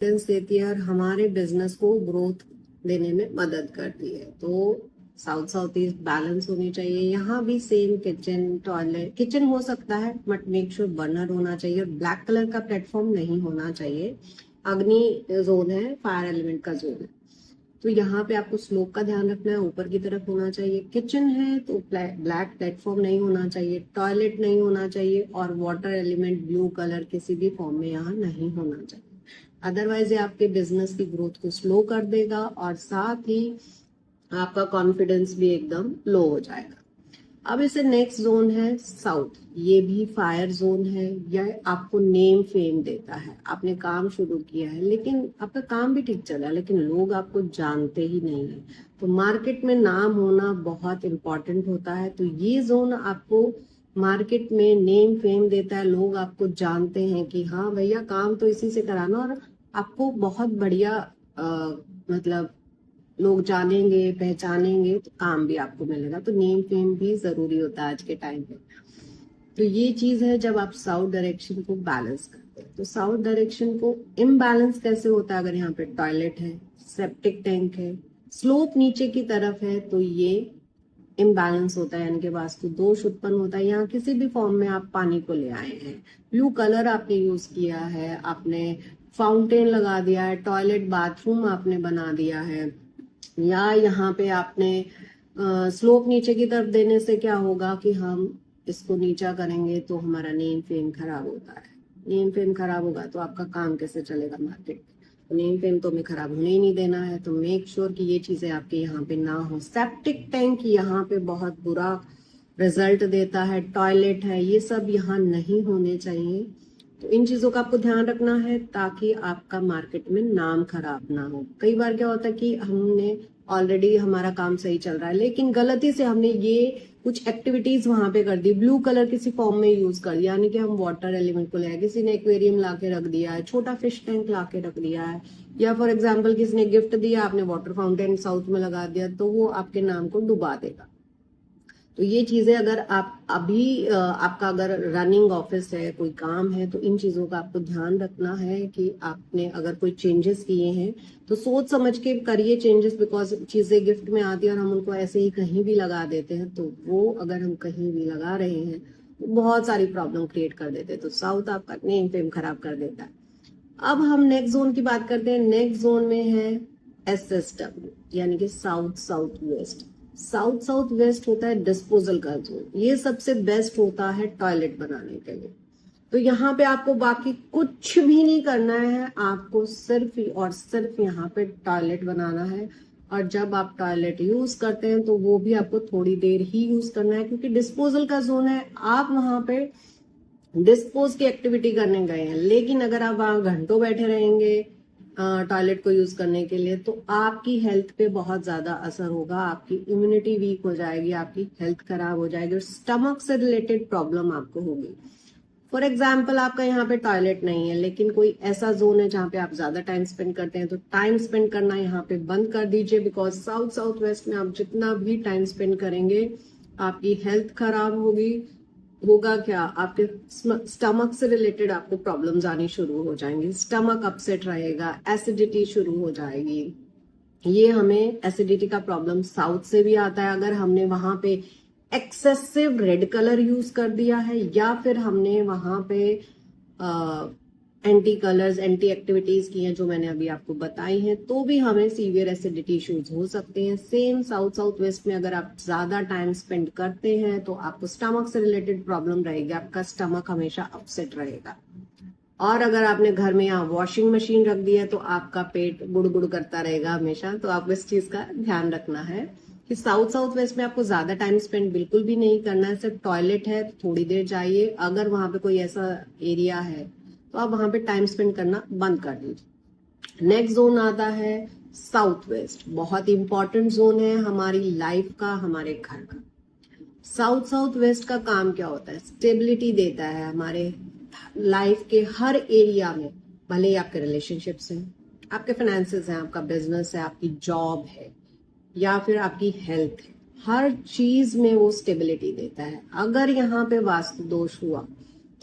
Confidence देती है और हमारे बिजनेस को ग्रोथ देने में मदद करती है। तो साउथ साउथ ईस्ट बैलेंस होनी चाहिए। यहाँ भी सेम किचन टॉयलेट, किचन हो सकता है बट मेक श्योर बर्नर होना चाहिए और ब्लैक कलर का प्लेटफॉर्म नहीं होना चाहिए। अग्नि जोन है, फायर एलिमेंट का जोन है, तो यहाँ पे आपको स्लोप का ध्यान रखना है, ऊपर की तरफ होना चाहिए। किचन है तो ब्लैक प्लेटफॉर्म नहीं होना चाहिए, टॉयलेट नहीं होना चाहिए और वाटर एलिमेंट ब्लू कलर किसी भी फॉर्म में यहाँ नहीं होना चाहिए। अदरवाइज ये आपके बिजनेस की ग्रोथ को स्लो कर देगा और साथ ही आपका कॉन्फिडेंस भी एकदम लो हो जाएगा। अब इसे नेक्स्ट जोन है साउथ, ये भी फायर जोन है। यह आपको नेम फेम देता है। आपने काम शुरू किया है लेकिन आपका काम भी ठीक चल रहा है लेकिन लोग आपको जानते ही नहीं है, तो मार्केट में नाम होना बहुत इंपॉर्टेंट होता है। तो ये जोन आपको मार्केट में नेम फेम देता है, लोग आपको जानते हैं कि हाँ भैया काम तो इसी से कराना, और आपको बहुत बढ़िया मतलब लोग जानेंगे पहचानेंगे तो काम भी आपको मिलेगा। तो नेम फेम भी जरूरी होता है आज के टाइम पे। तो ये चीज है जब आप साउथ डायरेक्शन को बैलेंस करते हैं। तो साउथ डायरेक्शन को इम्बैलेंस कैसे होता है? अगर यहाँ पे टॉयलेट है, सेप्टिक टैंक है, स्लोप नीचे की तरफ है, तो ये इम्बैलेंस होता है, यानी कि वास्तु दोष उत्पन्न होता है। यहाँ किसी भी फॉर्म में आप पानी को ले आए हैं, ब्लू कलर आपने यूज किया है, आपने फाउंटेन लगा दिया है, टॉयलेट बाथरूम आपने बना दिया है, या यहाँ पे आपने स्लोप नीचे की तरफ देने से क्या होगा कि हम इसको नीचा करेंगे तो हमारा नेम फेम खराब होता है। नेम फेम खराब होगा तो आपका काम कैसे चलेगा मार्केट में? तो नेम फेम तो हमें खराब होने ही नहीं देना है। तो मेक श्योर कि ये चीजें आपके यहाँ पे ना हो। सेप्टिक टैंक यहाँ पे बहुत बुरा रिजल्ट देता है, टॉयलेट है, ये सब यहाँ नहीं होने चाहिए। तो इन चीजों का आपको ध्यान रखना है ताकि आपका मार्केट में नाम खराब ना हो। कई बार क्या होता है कि हमने ऑलरेडी हमारा काम सही चल रहा है लेकिन गलती से हमने ये कुछ एक्टिविटीज वहां पे कर दी, ब्लू कलर किसी फॉर्म में यूज कर दिया, यानी कि हम वाटर एलिमेंट को ले आए, किसी ने एक्वेरियम ला के रख दिया है, छोटा फिश टैंक ला के रख दिया है, या फॉर एग्जाम्पल किसी ने गिफ्ट दिया, आपने वाटर फाउंटेन साउथ में लगा दिया, तो वो आपके नाम को डुबा देगा। तो ये चीजें अगर आप अभी आपका अगर रनिंग ऑफिस है, कोई काम है, तो इन चीजों का आपको ध्यान रखना है कि आपने अगर कोई चेंजेस किए हैं तो सोच समझ के करिए चेंजेस। बिकॉज चीजें गिफ्ट में आती है और हम उनको ऐसे ही कहीं भी लगा देते हैं, तो वो अगर हम कहीं भी लगा रहे हैं तो बहुत सारी प्रॉब्लम क्रिएट कर देते हैं। तो साउथ आपका नेम फेम खराब कर देता है। अब हम नेक्स्ट जोन की बात करते हैं। नेक्स्ट जोन में है SSW, यानी कि south south west. South south west होता है डिस्पोजल का जोन। ये सबसे बेस्ट होता है टॉयलेट बनाने के लिए। तो यहाँ पे आपको बाकी कुछ भी नहीं करना है, आपको सिर्फ और सिर्फ यहाँ पे टॉयलेट बनाना है। और जब आप टॉयलेट यूज करते हैं तो वो भी आपको थोड़ी देर ही यूज करना है, क्योंकि डिस्पोजल का जोन है। आप वहां पे डिस्पोज की एक्टिविटी करने गए हैं, लेकिन अगर आप वहां घंटों बैठे रहेंगे टॉयलेट को यूज करने के लिए तो आपकी हेल्थ पे बहुत ज्यादा असर होगा। आपकी इम्यूनिटी वीक हो जाएगी, आपकी हेल्थ खराब हो जाएगी और स्टमक से रिलेटेड प्रॉब्लम आपको होगी। फॉर एग्जाम्पल आपका यहाँ पे टॉयलेट नहीं है लेकिन कोई ऐसा जोन है जहाँ पे आप ज्यादा टाइम स्पेंड करते हैं, तो टाइम स्पेंड करना यहाँ पे बंद कर दीजिए। बिकॉज साउथ साउथ वेस्ट में आप जितना भी टाइम स्पेंड करेंगे आपकी हेल्थ खराब होगी। होगा क्या, आपके स्टमक से रिलेटेड आपको प्रॉब्लम्स आनी शुरू हो जाएंगी, स्टमक अपसेट रहेगा, एसिडिटी शुरू हो जाएगी। ये हमें एसिडिटी का प्रॉब्लम साउथ से भी आता है। अगर हमने वहां पे एक्सेसिव रेड कलर यूज कर दिया है या फिर हमने वहां पे एंटी कलर्स, एंटी एक्टिविटीज की हैं जो मैंने अभी आपको बताई हैं, तो भी हमें सीवियर एसिडिटी इश्यूज हो सकते हैं। सेम साउथ साउथ वेस्ट में अगर आप ज्यादा टाइम स्पेंड करते हैं तो आपको स्टमक से रिलेटेड प्रॉब्लम रहेगी, आपका स्टमक हमेशा अपसेट रहेगा। और अगर आपने घर में यहाँ वॉशिंग मशीन रख दी है तो आपका पेट गुड़ गुड़ करता रहेगा हमेशा। तो आपको इस चीज का ध्यान रखना है कि साउथ साउथ वेस्ट में आपको ज्यादा टाइम स्पेंड बिल्कुल भी नहीं करना है। सिर्फ टॉयलेट है तो थोड़ी देर जाइए। अगर वहां पे कोई ऐसा एरिया है तो आप वहां पे टाइम स्पेंड करना बंद कर दीजिए। नेक्स्ट जोन आता है साउथ वेस्ट। बहुत इंपॉर्टेंट जोन है हमारी लाइफ का, हमारे घर का। साउथ साउथ वेस्ट का काम क्या होता है? स्टेबिलिटी देता है हमारे लाइफ के हर एरिया में। भले ही आपके रिलेशनशिप्स हैं, आपके फाइनेंसेस हैं, आपका बिजनेस है, आपकी जॉब है या फिर आपकी हेल्थ है, हर चीज में वो स्टेबिलिटी देता है। अगर यहाँ पे वास्तु दोष हुआ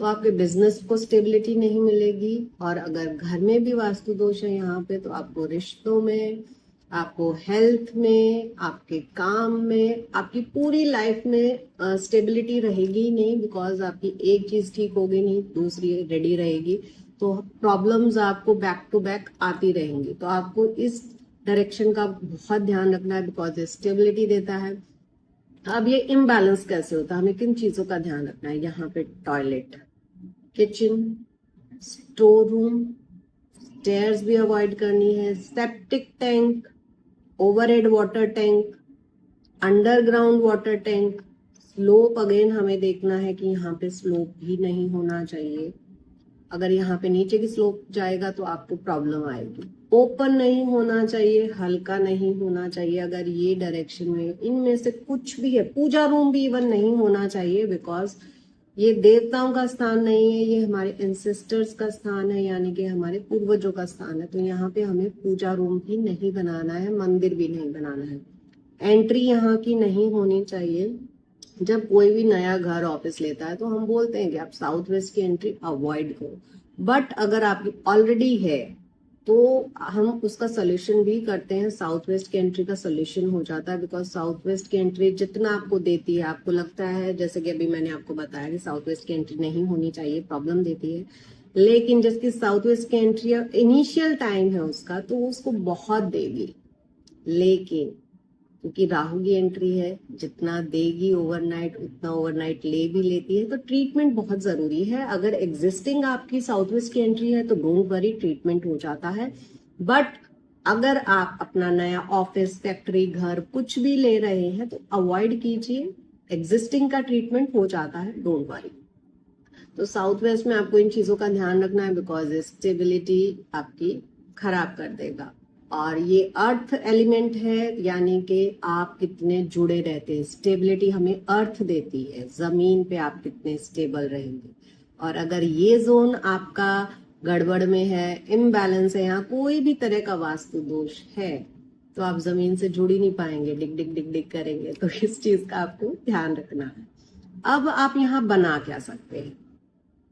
तो आपके बिजनेस को स्टेबिलिटी नहीं मिलेगी। और अगर घर में भी वास्तु दोष है यहाँ पे, तो आपको रिश्तों में, आपको हेल्थ में, आपके काम में, आपकी पूरी लाइफ में स्टेबिलिटी रहेगी ही नहीं, बिकॉज आपकी एक चीज ठीक होगी नहीं, दूसरी रेडी रहेगी, तो प्रॉब्लम्स आपको बैक टू बैक आती रहेंगी। तो आपको इस डायरेक्शन का बहुत ध्यान रखना है, बिकॉज स्टेबिलिटी देता है। अब ये इम्बैलेंस कैसे होता है, हमें किन चीजों का ध्यान रखना है? यहाँ पे toilet, kitchen, store room, stairs भी अवॉइड करनी है, septic tank, overhead water tank, underground water tank, slope again हमें देखना है कि यहाँ पे स्लोप भी नहीं होना चाहिए। अगर यहाँ पे नीचे की स्लोप जाएगा तो आपको प्रॉब्लम आएगी। ओपन नहीं होना चाहिए, हल्का नहीं होना चाहिए। अगर ये डायरेक्शन में इनमें से कुछ भी है, पूजा रूम भी इवन नहीं होना चाहिए, बिकॉज ये देवताओं का स्थान नहीं है, ये हमारे एंसेस्टर्स का स्थान है, यानी कि हमारे पूर्वजों का स्थान है। तो यहाँ पे हमें पूजा रूम भी नहीं बनाना है, मंदिर भी नहीं बनाना है। एंट्री यहाँ की नहीं होनी चाहिए। जब कोई भी नया घर ऑफिस लेता है तो हम बोलते हैं कि आप साउथ वेस्ट की एंट्री अवॉइड करो, बट अगर आपकी ऑलरेडी है तो हम उसका सोल्यूशन भी करते हैं। साउथ वेस्ट की एंट्री का सोल्यूशन हो जाता है, बिकॉज साउथ वेस्ट की एंट्री जितना आपको देती है, आपको लगता है जैसे कि अभी मैंने आपको बताया कि साउथ वेस्ट की एंट्री नहीं होनी चाहिए, प्रॉब्लम देती है, लेकिन जिसकी साउथ वेस्ट की एंट्री इनिशियल टाइम है उसका, तो उसको बहुत देगी। लेकिन क्योंकि राहु की एंट्री है, जितना देगी ओवरनाइट उतना ओवरनाइट ले भी लेती है, तो ट्रीटमेंट बहुत जरूरी है। अगर एग्जिस्टिंग आपकी साउथ वेस्ट की एंट्री है तो डोंट वरी, ट्रीटमेंट हो जाता है। बट अगर आप अपना नया ऑफिस, फैक्ट्री, घर कुछ भी ले रहे हैं तो अवॉइड कीजिए, एग्जिस्टिंग का ट्रीटमेंट हो जाता है, डोंट वरी। तो साउथ वेस्ट में आपको इन चीजों का ध्यान रखना है, बिकॉज स्टेबिलिटी आपकी खराब कर देगा। और ये अर्थ एलिमेंट है, यानी कि आप कितने जुड़े रहते हैं। स्टेबिलिटी हमें अर्थ देती है, जमीन पे आप कितने स्टेबल रहेंगे। और अगर ये जोन आपका गड़बड़ में है, इम्बैलेंस है, यहाँ कोई भी तरह का वास्तु दोष है, तो आप जमीन से जुड़ ही नहीं पाएंगे, डिग डिग डिग डिग करेंगे। तो इस चीज का आपको ध्यान रखना है। अब आप यहाँ बना क्या सकते हैं?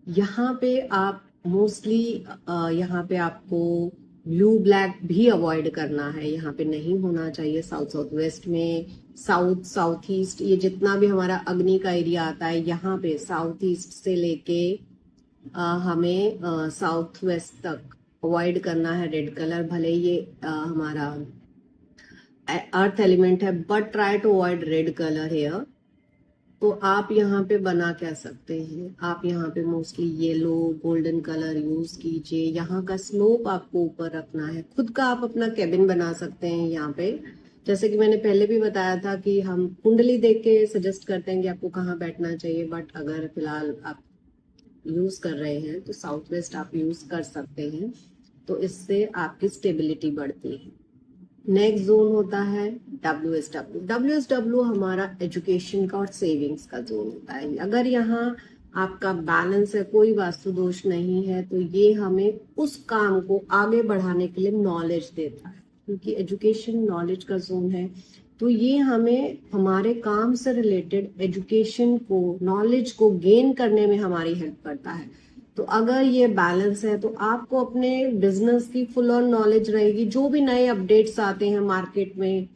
यहाँ पे आप मोस्टली यहाँ पे आपको ब्लू ब्लैक भी अवॉइड करना है, यहाँ पे नहीं होना चाहिए। साउथ साउथ वेस्ट में, साउथ साउथ ईस्ट, ये जितना भी हमारा अग्नि का एरिया आता है, यहाँ पे साउथ ईस्ट से लेके हमें साउथ वेस्ट तक अवॉइड करना है रेड कलर। भले ये हमारा अर्थ एलिमेंट है, but try to avoid red colour here. तो आप यहाँ पे बना क्या सकते हैं? आप यहाँ पे mostly yellow, golden colour use कीजिए। यहाँ का स्लोप आपको ऊपर रखना है। खुद का आप अपना केबिन बना सकते हैं यहाँ पे। जैसे कि मैंने पहले भी बताया था कि हम कुंडली देख के सजेस्ट करते हैं कि आपको कहाँ बैठना चाहिए, बट अगर फिलहाल आप यूज कर रहे हैं तो साउथ वेस्ट आप यूज कर सकते हैं, तो इससे आपकी स्टेबिलिटी बढ़ती है। नेक्स्ट जोन होता है WSW। WSW हमारा एजुकेशन का और सेविंग्स का जोन होता है। अगर यहाँ आपका बैलेंस है, कोई वास्तु दोष नहीं है, तो ये हमें उस काम को आगे बढ़ाने के लिए नॉलेज देता है, क्योंकि एजुकेशन नॉलेज का जोन है। तो ये हमें हमारे काम से रिलेटेड एजुकेशन को, नॉलेज को गेन करने में हमारी हेल्प करता है। तो अगर ये बैलेंस है तो आपको अपने बिजनेस की फुल ऑन नॉलेज रहेगी। जो भी नए अपडेट्स आते हैं मार्केट में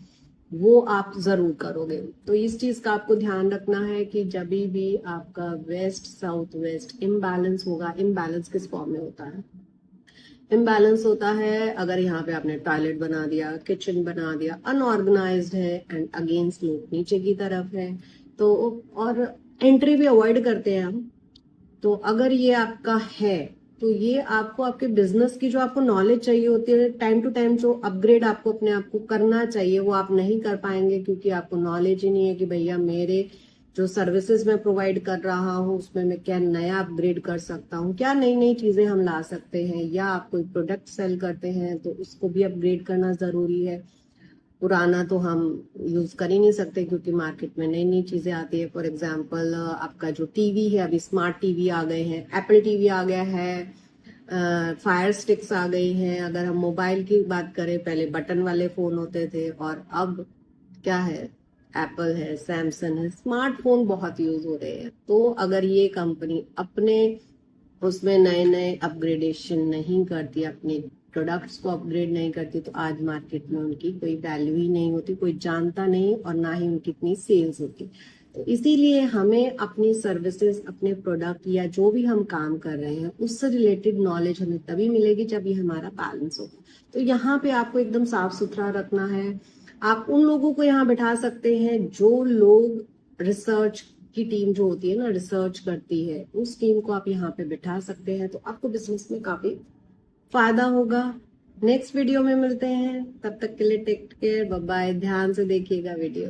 वो आप जरूर करोगे। तो इस चीज का आपको ध्यान रखना है कि जब भी आपका वेस्ट साउथ वेस्ट इम्बैलेंस होगा, इम्बैलेंस किस फॉर्म में होता है? इम्बैलेंस होता है अगर यहाँ पे आपने टॉयलेट बना दिया, किचन बना दिया, अनऑर्गेनाइज्ड है एंड अगेन स्लोप नीचे की तरफ है, तो और एंट्री भी अवॉइड करते हैं हम। तो अगर ये आपका है तो ये आपको आपके बिजनेस की जो आपको नॉलेज चाहिए होती है, टाइम टू टाइम जो अपग्रेड आपको अपने आप को करना चाहिए, वो आप नहीं कर पाएंगे, क्योंकि आपको नॉलेज ही नहीं है कि भैया मेरे जो सर्विसेज मैं प्रोवाइड कर रहा हूँ उसमें मैं क्या नया अपग्रेड कर सकता हूँ, क्या नई नई चीजें हम ला सकते हैं। या आप कोई प्रोडक्ट सेल करते हैं तो उसको भी अपग्रेड करना जरूरी है। पुराना तो हम यूज कर ही नहीं सकते, क्योंकि मार्केट में नई नई चीजें आती है। फॉर एग्जांपल आपका जो टीवी है, अभी स्मार्ट टीवी आ गए हैं, एप्पल टीवी आ गया है, फायर स्टिक्स आ गई हैं। अगर हम मोबाइल की बात करें, पहले बटन वाले फोन होते थे और अब क्या है, एप्पल है, सैमसंग है, स्मार्टफोन बहुत यूज हो रहे हैं। तो अगर ये कंपनी अपने उसमें नए नए अपग्रेडेशन नहीं करती, अपने प्रोडक्ट्स को अपग्रेड नहीं करती, तो आज मार्केट में उनकी कोई वैल्यू ही नहीं होती, कोई जानता नहीं और ना ही उनकी इतनी सेल्स होती। तो इसीलिए हमें अपनी सर्विसेज, अपने प्रोडक्ट या जो भी हम काम कर रहे हैं उससे रिलेटेड नॉलेज हमें तभी मिलेगी जब ये हमारा बैलेंस होगा। तो यहाँ पे आपको एकदम साफ सुथरा रखना है। आप उन लोगों को यहाँ बिठा सकते हैं जो लोग रिसर्च की टीम जो होती है ना, रिसर्च करती है, उस टीम को आप यहाँ पे बिठा सकते हैं। तो आपको बिजनेस में काफी फायदा होगा। नेक्स्ट वीडियो में मिलते हैं, तब तक के लिए टेक केयर, बाय बाय। ध्यान से देखिएगा वीडियो।